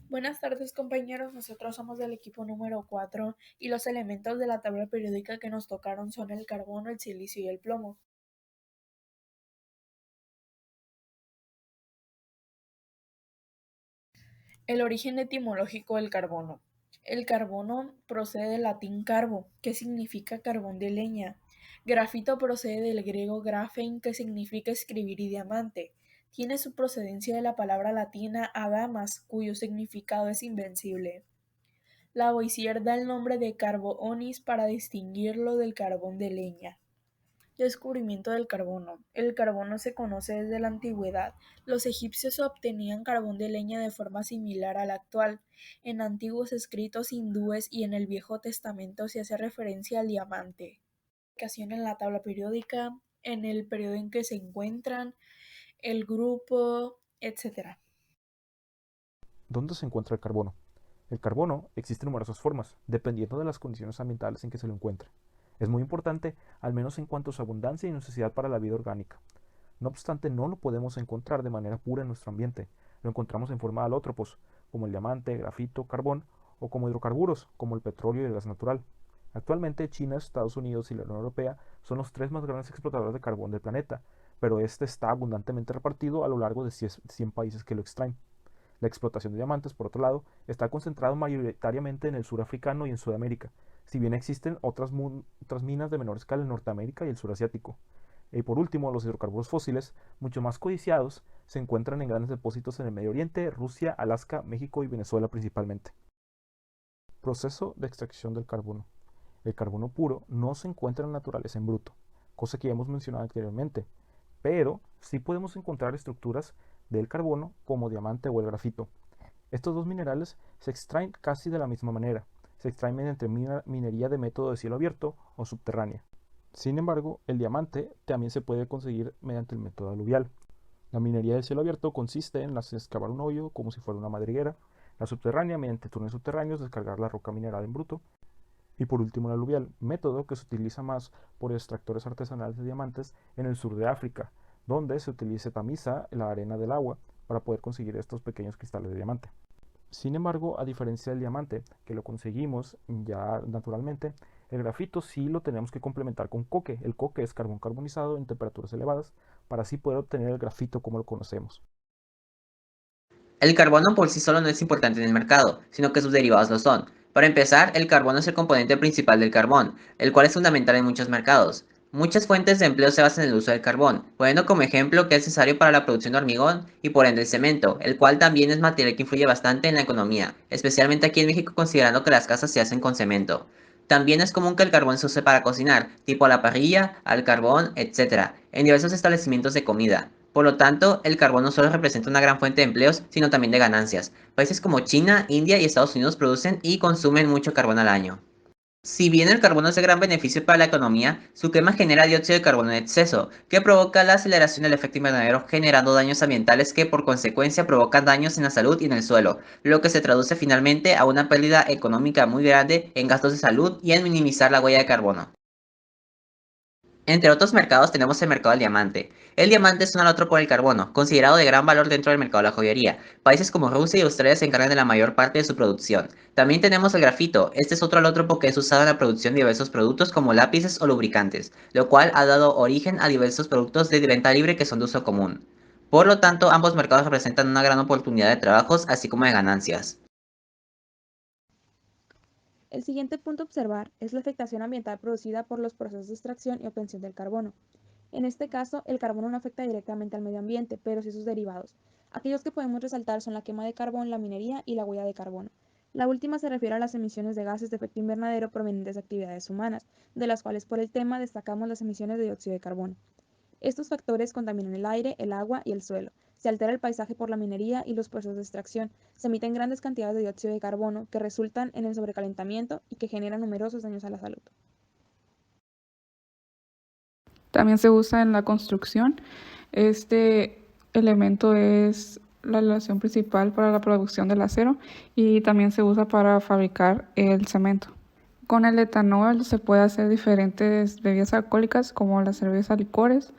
Buenas tardes, compañeros. Nosotros somos del equipo número 4 y los elementos de la tabla periódica que nos tocaron son el carbono, el silicio y el plomo. El origen etimológico del carbono. El carbono procede del latín carbo, que significa carbón de leña. Grafito procede del griego graphein, que significa escribir y diamante. Tiene su procedencia de la palabra latina adamas, cuyo significado es invencible. Lavoisier da el nombre de carbo onis para distinguirlo del carbón de leña. Descubrimiento del carbono. El carbono se conoce desde la antigüedad. Los egipcios obtenían carbón de leña de forma similar a la actual. En antiguos escritos hindúes y en el Viejo Testamento se hace referencia al diamante. Ubicación en la tabla periódica, en el periodo en que se encuentran, el grupo, etc. ¿Dónde se encuentra el carbono? El carbono existe en numerosas formas, dependiendo de las condiciones ambientales en que se lo encuentre. Es muy importante, al menos en cuanto a su abundancia y necesidad para la vida orgánica. No obstante, no lo podemos encontrar de manera pura en nuestro ambiente. Lo encontramos en forma de alótropos, como el diamante, grafito, carbón, o como hidrocarburos, como el petróleo y el gas natural. Actualmente, China, Estados Unidos y la Unión Europea son los tres más grandes explotadores de carbón del planeta, pero este está abundantemente repartido a lo largo de 100 países que lo extraen. La explotación de diamantes, por otro lado, está concentrada mayoritariamente en el sur africano y en Sudamérica, si bien existen otras minas de menor escala en Norteamérica y el sur asiático. Y por último, los hidrocarburos fósiles, mucho más codiciados, se encuentran en grandes depósitos en el Medio Oriente, Rusia, Alaska, México y Venezuela principalmente. Proceso de extracción del carbono. El carbono puro no se encuentra en la naturaleza en bruto, cosa que ya hemos mencionado anteriormente, pero sí podemos encontrar estructuras del carbono como diamante o el grafito. Estos dos minerales se extraen casi de la misma manera, se extraen mediante minería de método de cielo abierto o subterránea. Sin embargo, el diamante también se puede conseguir mediante el método aluvial. La minería de cielo abierto consiste en excavar un hoyo como si fuera una madriguera, la subterránea mediante túneles subterráneos descargar la roca mineral en bruto, y por último el aluvial, método que se utiliza más por extractores artesanales de diamantes en el sur de África, donde se tamiza la arena del agua para poder conseguir estos pequeños cristales de diamante. Sin embargo, a diferencia del diamante, que lo conseguimos ya naturalmente, el grafito sí lo tenemos que complementar con coque. El coque es carbón carbonizado en temperaturas elevadas para así poder obtener el grafito como lo conocemos. El carbono por sí solo no es importante en el mercado, sino que sus derivados lo son. Para empezar, el carbono es el componente principal del carbón, el cual es fundamental en muchos mercados. Muchas fuentes de empleo se basan en el uso del carbón, poniendo como ejemplo que es necesario para la producción de hormigón y por ende el cemento, el cual también es material que influye bastante en la economía, especialmente aquí en México considerando que las casas se hacen con cemento. También es común que el carbón se use para cocinar, tipo a la parrilla, al carbón, etc., en diversos establecimientos de comida. Por lo tanto, el carbón no solo representa una gran fuente de empleos, sino también de ganancias. Países como China, India y Estados Unidos producen y consumen mucho carbón al año. Si bien el carbono es de gran beneficio para la economía, su quema genera dióxido de carbono en exceso, que provoca la aceleración del efecto invernadero generando daños ambientales que por consecuencia provocan daños en la salud y en el suelo, lo que se traduce finalmente a una pérdida económica muy grande en gastos de salud y en minimizar la huella de carbono. Entre otros mercados tenemos el mercado del diamante. El diamante es un alótropo del carbono, considerado de gran valor dentro del mercado de la joyería. Países como Rusia y Australia se encargan de la mayor parte de su producción. También tenemos el grafito, este es otro alótropo que es usado en la producción de diversos productos como lápices o lubricantes, lo cual ha dado origen a diversos productos de venta libre que son de uso común. Por lo tanto, ambos mercados representan una gran oportunidad de trabajos así como de ganancias. El siguiente punto a observar es la afectación ambiental producida por los procesos de extracción y obtención del carbono. En este caso, el carbono no afecta directamente al medio ambiente, pero sí sus derivados. Aquellos que podemos resaltar son la quema de carbón, la minería y la huella de carbono. La última se refiere a las emisiones de gases de efecto invernadero provenientes de actividades humanas, de las cuales por el tema destacamos las emisiones de dióxido de carbono. Estos factores contaminan el aire, el agua y el suelo. Se altera el paisaje por la minería y los procesos de extracción. Se emiten grandes cantidades de dióxido de carbono que resultan en el sobrecalentamiento y que generan numerosos daños a la salud. También se usa en la construcción. Este elemento es la relación principal para la producción del acero y también se usa para fabricar el cemento. Con el etanol se puede hacer diferentes bebidas alcohólicas como la cerveza, licores,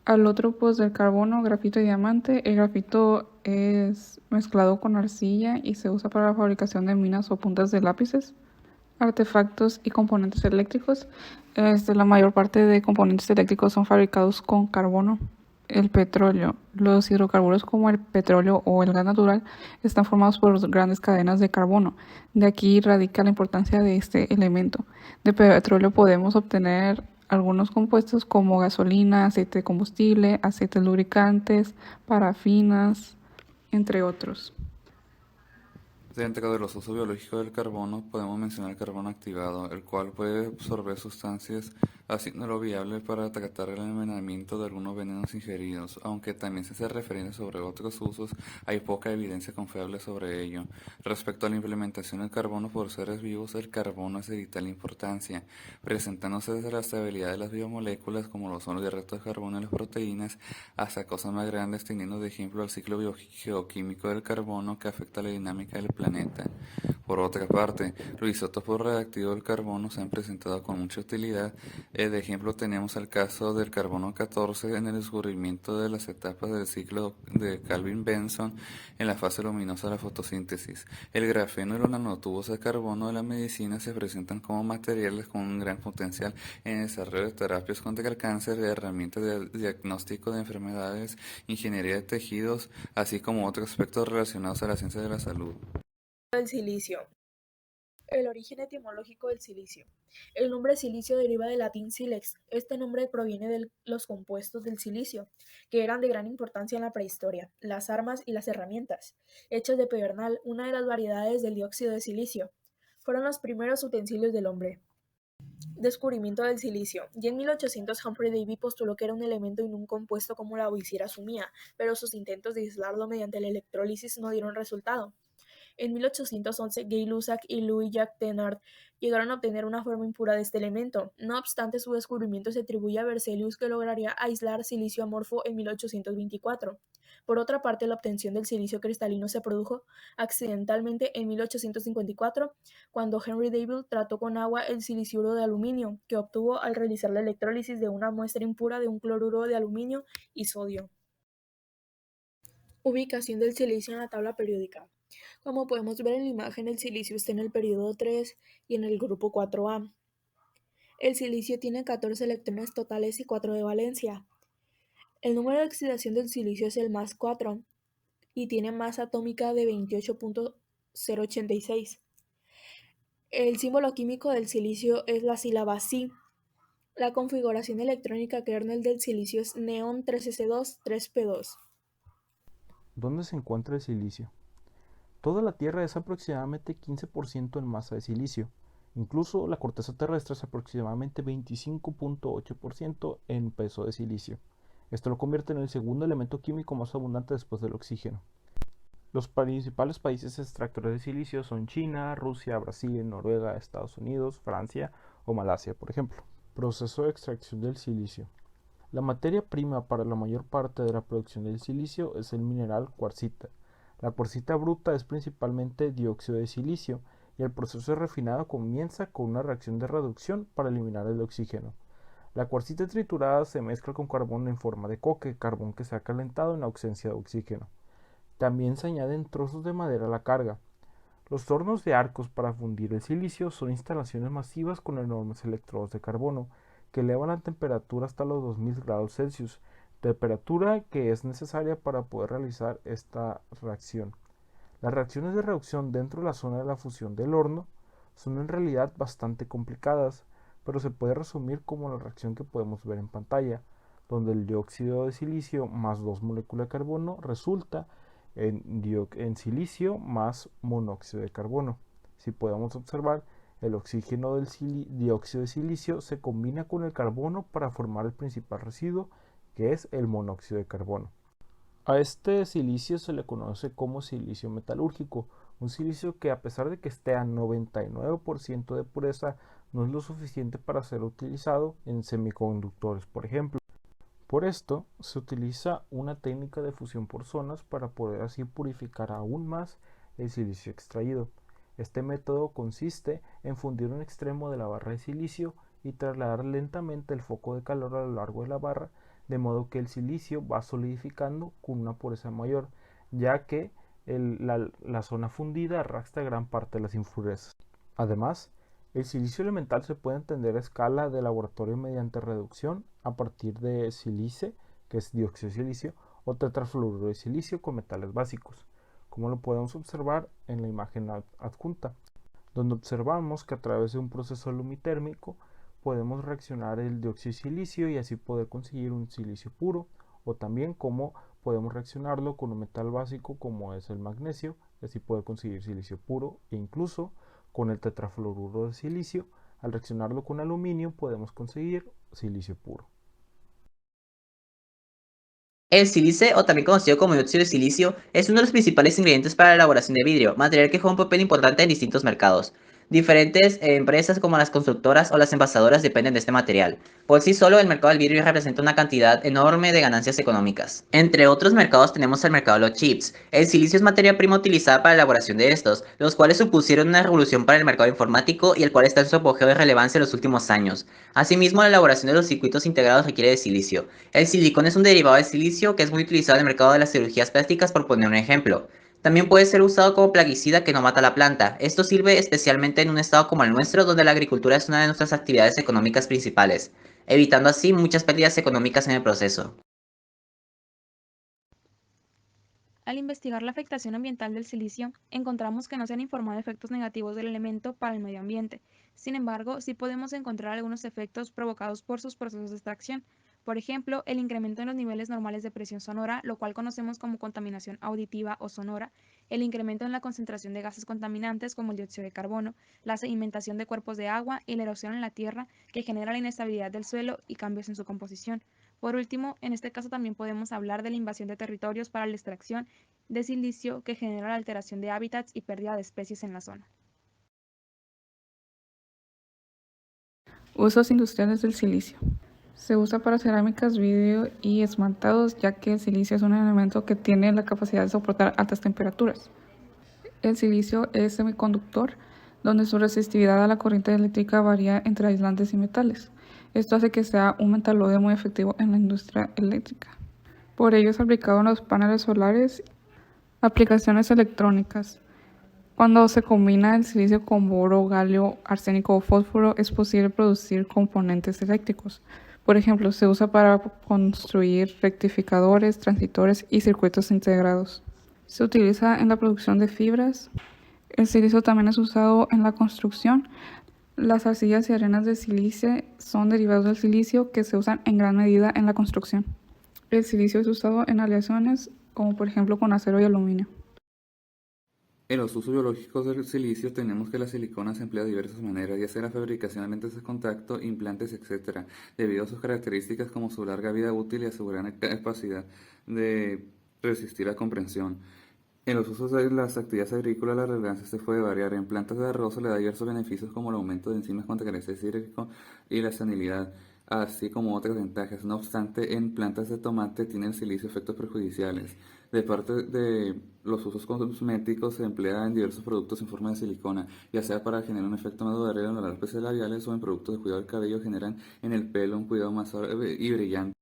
alótropos del carbono, grafito y diamante. El grafito es mezclado con arcilla y se usa para la fabricación de minas o puntas de lápices, artefactos y componentes eléctricos. La mayor parte de componentes eléctricos son fabricados con carbono. El petróleo. Los hidrocarburos como el petróleo o el gas natural están formados por grandes cadenas de carbono. De aquí radica la importancia de este elemento. De petróleo podemos obtener algunos compuestos como gasolina, aceite de combustible, aceites lubricantes, parafinas, entre otros. Dentro de los usos biológicos del carbono podemos mencionar el carbono activado, el cual puede absorber sustancias haciéndolo viable para tratar el envenenamiento de algunos venenos ingeridos, aunque también se hace referencia sobre otros usos, hay poca evidencia confiable sobre ello. Respecto a la implementación del carbono por seres vivos, el carbono es de vital importancia, presentándose desde la estabilidad de las biomoléculas como lo son los hidratos de carbono y las proteínas, hasta cosas más grandes, teniendo de ejemplo el ciclo biogeoquímico del carbono que afecta la dinámica del planeta. Por otra parte, los isótopos radiactivos del carbono se han presentado con mucha utilidad. De ejemplo tenemos el caso del carbono 14 en el descubrimiento de las etapas del ciclo de Kelvin-Benson en la fase luminosa de la fotosíntesis. El grafeno y los nanotubos de carbono de la medicina se presentan como materiales con un gran potencial en el desarrollo de terapias contra el cáncer, de herramientas de diagnóstico de enfermedades, ingeniería de tejidos, así como otros aspectos relacionados a la ciencia de la salud. El silicio. El origen etimológico del silicio. El nombre silicio deriva del latín silex. Este nombre proviene de los compuestos del silicio, que eran de gran importancia en la prehistoria, las armas y las herramientas, hechas de pedernal, una de las variedades del dióxido de silicio. Fueron los primeros utensilios del hombre. Descubrimiento del silicio. Ya en 1800 Humphrey Davy postuló que era un elemento y no un compuesto como Lavoisier asumía, pero sus intentos de aislarlo mediante la electrólisis no dieron resultado. En 1811, Gay-Lussac y Louis-Jacques Thénard llegaron a obtener una forma impura de este elemento. No obstante, su descubrimiento se atribuye a Berzelius, que lograría aislar silicio amorfo en 1824. Por otra parte, la obtención del silicio cristalino se produjo accidentalmente en 1854, cuando Henry Davy trató con agua el siliciuro de aluminio, que obtuvo al realizar la electrólisis de una muestra impura de un cloruro de aluminio y sodio. Ubicación del silicio en la tabla periódica. Como podemos ver en la imagen, el silicio está en el período 3 y en el grupo 4A. El silicio tiene 14 electrones totales y 4 de valencia. El número de oxidación del silicio es el más 4 y tiene masa atómica de 28.086. El símbolo químico del silicio es la sílaba Si. La configuración electrónica kernel del silicio es neón 3s2 3p2. ¿Dónde se encuentra el silicio? Toda la Tierra es aproximadamente 15% en masa de silicio. Incluso la corteza terrestre es aproximadamente 25.8% en peso de silicio. Esto lo convierte en el segundo elemento químico más abundante después del oxígeno. Los principales países extractores de silicio son China, Rusia, Brasil, Noruega, Estados Unidos, Francia o Malasia, por ejemplo. Proceso de extracción del silicio. La materia prima para la mayor parte de la producción del silicio es el mineral cuarcita. La cuarcita bruta es principalmente dióxido de silicio y el proceso de refinado comienza con una reacción de reducción para eliminar el oxígeno. La cuarcita triturada se mezcla con carbón en forma de coque, carbón que se ha calentado en ausencia de oxígeno. También se añaden trozos de madera a la carga. Los hornos de Arcos para fundir el silicio son instalaciones masivas con enormes electrodos de carbono que elevan la temperatura hasta los 2000 grados Celsius, temperatura que es necesaria para poder realizar esta reacción. Las reacciones de reducción dentro de la zona de la fusión del horno son en realidad bastante complicadas, pero se puede resumir como la reacción que podemos ver en pantalla, donde el dióxido de silicio más 2 moléculas de carbono resulta en silicio más monóxido de carbono. Si podemos observar, el oxígeno del dióxido de silicio se combina con el carbono para formar el principal residuo, que es el monóxido de carbono. A este silicio se le conoce como silicio metalúrgico, un silicio que, a pesar de que esté a 99% de pureza, no es lo suficiente para ser utilizado en semiconductores, por ejemplo. Por esto, se utiliza una técnica de fusión por zonas para poder así purificar aún más el silicio extraído. Este método consiste en fundir un extremo de la barra de silicio y trasladar lentamente el foco de calor a lo largo de la barra, de modo que el silicio va solidificando con una pureza mayor. ya que la zona fundida arrastra gran parte de las impurezas. Además, el silicio elemental se puede entender a escala de laboratorio mediante reducción a partir de sílice, que es dióxido de silicio, o tetrafluoruro de silicio con metales básicos, como lo podemos observar en la imagen adjunta, donde observamos que a través de un proceso lumitérmico podemos reaccionar el dióxido de silicio y así poder conseguir un silicio puro, o también como podemos reaccionarlo con un metal básico como es el magnesio y así poder conseguir silicio puro, e incluso con el tetrafluoruro de silicio, al reaccionarlo con aluminio podemos conseguir silicio puro. El sílice, o también conocido como dióxido de silicio, es uno de los principales ingredientes para la elaboración de vidrio, material que juega un papel importante en distintos mercados. Diferentes empresas como las constructoras o las envasadoras dependen de este material. Por sí solo, el mercado del vidrio representa una cantidad enorme de ganancias económicas. Entre otros mercados tenemos el mercado de los chips. El silicio es materia prima utilizada para la elaboración de estos, los cuales supusieron una revolución para el mercado informático y el cual está en su apogeo de relevancia en los últimos años. Asimismo, la elaboración de los circuitos integrados requiere de silicio. El silicón es un derivado del silicio que es muy utilizado en el mercado de las cirugías plásticas, por poner un ejemplo. También puede ser usado como plaguicida que no mata la planta. Esto sirve especialmente en un estado como el nuestro, donde la agricultura es una de nuestras actividades económicas principales, evitando así muchas pérdidas económicas en el proceso. Al investigar la afectación ambiental del silicio, encontramos que no se han informado efectos negativos del elemento para el medio ambiente. Sin embargo, sí podemos encontrar algunos efectos provocados por sus procesos de extracción. Por ejemplo, el incremento en los niveles normales de presión sonora, lo cual conocemos como contaminación auditiva o sonora, el incremento en la concentración de gases contaminantes como el dióxido de carbono, la sedimentación de cuerpos de agua y la erosión en la tierra que genera la inestabilidad del suelo y cambios en su composición. Por último, en este caso también podemos hablar de la invasión de territorios para la extracción de silicio que genera la alteración de hábitats y pérdida de especies en la zona. Usos industriales del silicio. Se usa para cerámicas, vidrio y esmaltados, ya que el silicio es un elemento que tiene la capacidad de soportar altas temperaturas. El silicio es semiconductor, donde su resistividad a la corriente eléctrica varía entre aislantes y metales. Esto hace que sea un metalóide muy efectivo en la industria eléctrica. Por ello es aplicado en los paneles solares, aplicaciones electrónicas. Cuando se combina el silicio con boro, galio, arsénico o fósforo, es posible producir componentes eléctricos. Por ejemplo, se usa para construir rectificadores, transistores y circuitos integrados. Se utiliza en la producción de fibras. El silicio también es usado en la construcción. Las arcillas y arenas de silicio son derivados del silicio que se usan en gran medida en la construcción. El silicio es usado en aleaciones, como por ejemplo con acero y aluminio. En los usos biológicos del silicio tenemos que la silicona se emplea de diversas maneras, ya sea en la fabricación de lentes de contacto, implantes, etc., debido a sus características como su larga vida útil y asegurada capacidad de resistir a compresión. En los usos de las actividades agrícolas la relevancia se puede variar. En plantas de arroz se le da diversos beneficios como el aumento de enzimas contra carencia hídrico y la sanilidad, así como otras ventajas. No obstante, en plantas de tomate tiene el silicio efectos perjudiciales. De parte de los usos cosméticos se emplea en diversos productos en forma de silicona, ya sea para generar un efecto más duradero en los herpes labiales o en productos de cuidado del cabello generan en el pelo un cuidado más suave y brillante.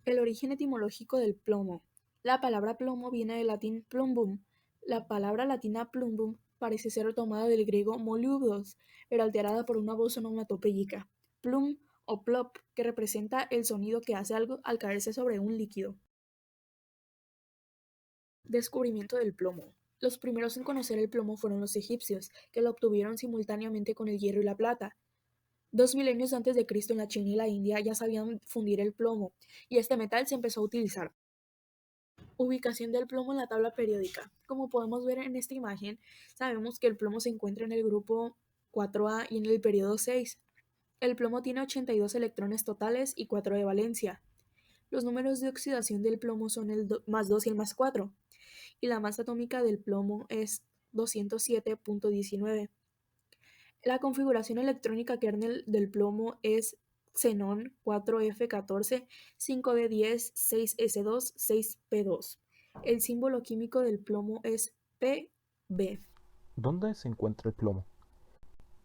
El origen etimológico del plomo. La palabra plomo viene del latín plumbum. La palabra latina plumbum parece ser tomada del griego molubdos, pero alterada por una voz onomatopéyica, plum o plop, que representa el sonido que hace algo al caerse sobre un líquido. Descubrimiento del plomo. Los primeros en conocer el plomo fueron los egipcios, que lo obtuvieron simultáneamente con el hierro y la plata. 2 milenios antes de Cristo en la China y la India ya sabían fundir el plomo, y este metal se empezó a utilizar. Ubicación del plomo en la tabla periódica. Como podemos ver en esta imagen, sabemos que el plomo se encuentra en el grupo 4A y en el periodo 6. El plomo tiene 82 electrones totales y 4 de valencia. Los números de oxidación del plomo son el más 2 y el más 4, y la masa atómica del plomo es 207.19. La configuración electrónica kernel del plomo es xenón 4F14, 5D10, 6S2, 6P2. El símbolo químico del plomo es Pb. ¿Dónde se encuentra el plomo?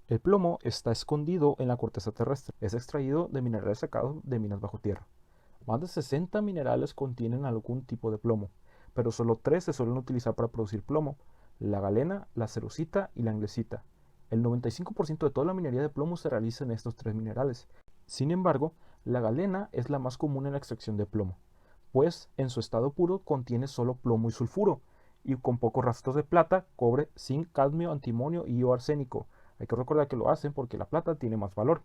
El plomo está escondido en la corteza terrestre. Es extraído de minerales sacados de minas bajo tierra. Más de 60 minerales contienen algún tipo de plomo, pero solo 3 se suelen utilizar para producir plomo: la galena, la cerussita y la anglesita. El 95% de toda la minería de plomo se realiza en estos 3 minerales. Sin embargo, la galena es la más común en la extracción de plomo, pues en su estado puro contiene solo plomo y sulfuro, y con pocos rastros de plata, cobre, zinc, cadmio, antimonio y o arsénico. Hay que recordar que lo hacen porque la plata tiene más valor.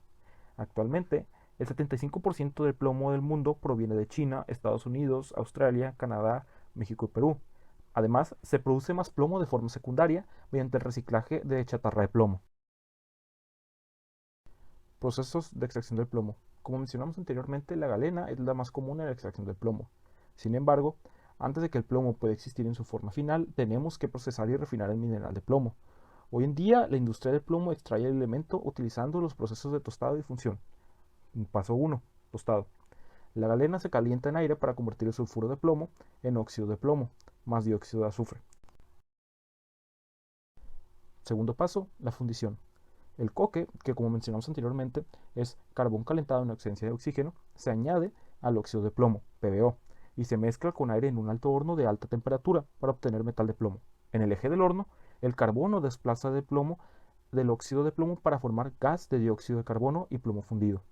Actualmente, el 75% del plomo del mundo proviene de China, Estados Unidos, Australia, Canadá, México y Perú. Además, se produce más plomo de forma secundaria mediante el reciclaje de chatarra de plomo. Procesos de extracción del plomo. Como mencionamos anteriormente, la galena es la más común en la extracción del plomo. Sin embargo, antes de que el plomo pueda existir en su forma final, tenemos que procesar y refinar el mineral de plomo. Hoy en día, la industria del plomo extrae el elemento utilizando los procesos de tostado y función. Paso 1. Tostado. La galena se calienta en aire para convertir el sulfuro de plomo en óxido de plomo, más dióxido de azufre. Segundo paso, la fundición. El coque, que como mencionamos anteriormente es carbón calentado en ausencia de oxígeno, se añade al óxido de plomo, PbO, y se mezcla con aire en un alto horno de alta temperatura para obtener metal de plomo. En el eje del horno, el carbono desplaza del plomo del óxido de plomo para formar gas de dióxido de carbono y plomo fundido.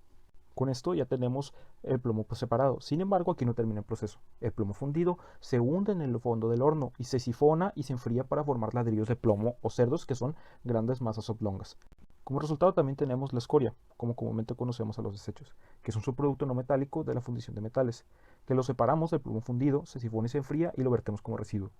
Con esto ya tenemos el plomo separado. Sin embargo, aquí no termina el proceso. El plomo fundido se hunde en el fondo del horno y se sifona y se enfría para formar ladrillos de plomo o cerdos, que son grandes masas oblongas. Como resultado también tenemos la escoria, como comúnmente conocemos a los desechos, que es un subproducto no metálico de la fundición de metales, que lo separamos del plomo fundido, se sifona y se enfría y lo vertemos como residuo.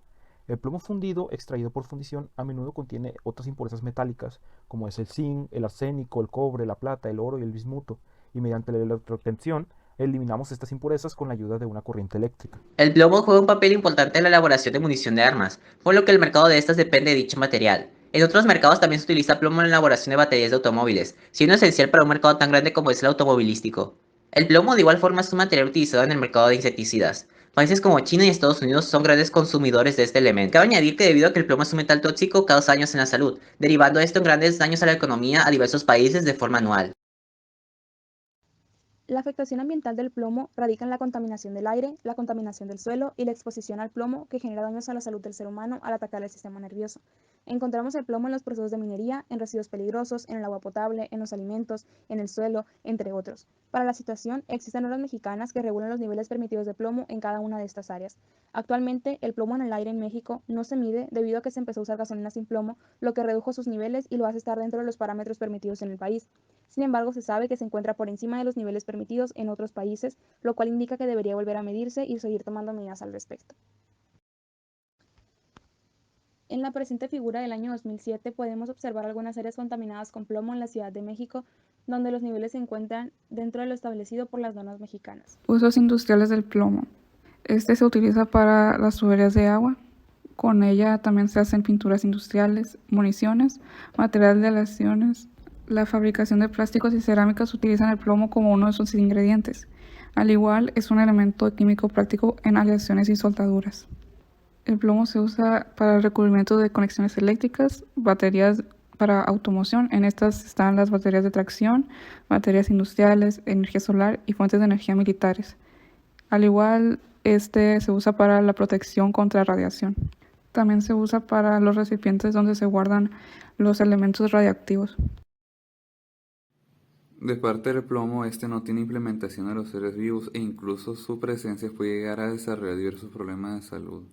El plomo fundido extraído por fundición a menudo contiene otras impurezas metálicas, como es el zinc, el arsénico, el cobre, la plata, el oro y el bismuto, y mediante la electroobtención eliminamos estas impurezas con la ayuda de una corriente eléctrica. El plomo juega un papel importante en la elaboración de munición de armas, por lo que el mercado de estas depende de dicho material. En otros mercados también se utiliza plomo en la elaboración de baterías de automóviles, siendo esencial para un mercado tan grande como es el automovilístico. El plomo de igual forma es un material utilizado en el mercado de insecticidas. Países como China y Estados Unidos son grandes consumidores de este elemento. Cabe añadir que debido a que el plomo es un metal tóxico, causa daños en la salud, derivando esto en grandes daños a la economía a diversos países de forma anual. La afectación ambiental del plomo radica en la contaminación del aire, la contaminación del suelo y la exposición al plomo que genera daños a la salud del ser humano al atacar el sistema nervioso. Encontramos el plomo en los procesos de minería, en residuos peligrosos, en el agua potable, en los alimentos, en el suelo, entre otros. Para la situación, existen normas mexicanas que regulan los niveles permitidos de plomo en cada una de estas áreas. Actualmente, el plomo en el aire en México no se mide debido a que se empezó a usar gasolina sin plomo, lo que redujo sus niveles y lo hace estar dentro de los parámetros permitidos en el país. Sin embargo, se sabe que se encuentra por encima de los niveles permitidos en otros países, lo cual indica que debería volver a medirse y seguir tomando medidas al respecto. En la presente figura del año 2007 podemos observar algunas áreas contaminadas con plomo en la Ciudad de México, donde los niveles se encuentran dentro de lo establecido por las normas mexicanas. Usos industriales del plomo. Este se utiliza para las tuberías de agua. Con ella también se hacen pinturas industriales, municiones, material de aleaciones. La fabricación de plásticos y cerámicas utilizan el plomo como uno de sus ingredientes. Al igual, es un elemento químico práctico en aleaciones y soldaduras. El plomo se usa para el recubrimiento de conexiones eléctricas, baterías para automoción. En estas están las baterías de tracción, baterías industriales, energía solar y fuentes de energía militares. Al igual, este se usa para la protección contra radiación. También se usa para los recipientes donde se guardan los elementos radiactivos. De parte del plomo, este no tiene implementación a los seres vivos e incluso su presencia puede llegar a desarrollar diversos problemas de salud.